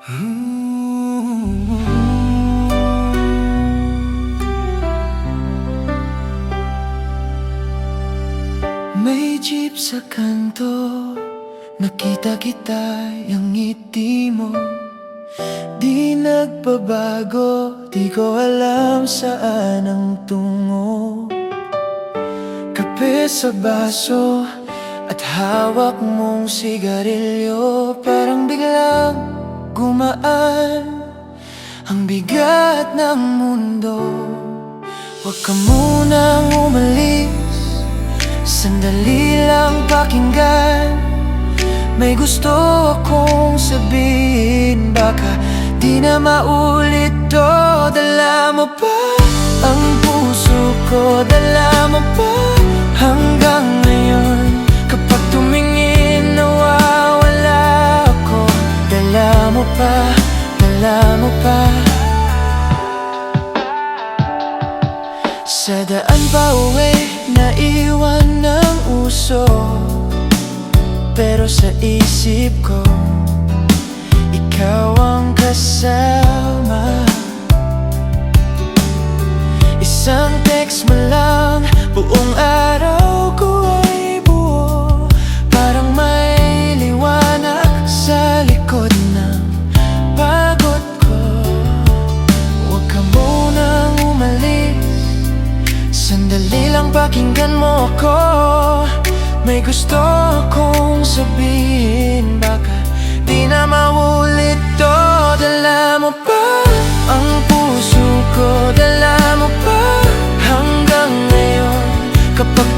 May jeep sa kanto, nakita kita, yung ngiti mo di nagbabago. Di ko alam saan ang tungo. Kape sa baso at hawak mong sigarilyo, parang biglang gumaan ang bigat ng mundo. Huwag ka munang umalis, sandali lang pakinggan. May gusto akong sabihin, baka di na maulit to. Dala mo pa ang puso ko, dala mo pa hanggang ngayon. Kapag tumingin, nawawala ako. Dala mo pa, dala mo pa. Sa daan pa uwi, naiwan ng uso, pero sa isip ko, ikaw ang kasama. Isang text mo lang, buong araw ko ay buo. Parang may liwanag sa likod ng pagod ko. Huwag ka munang umalis, sandali lang pakinggan mo ako. May gusto akong sabihin, baka di na maulit to. Dala mo pa ang puso ko, dala mo pa hanggang ngayon. Kapag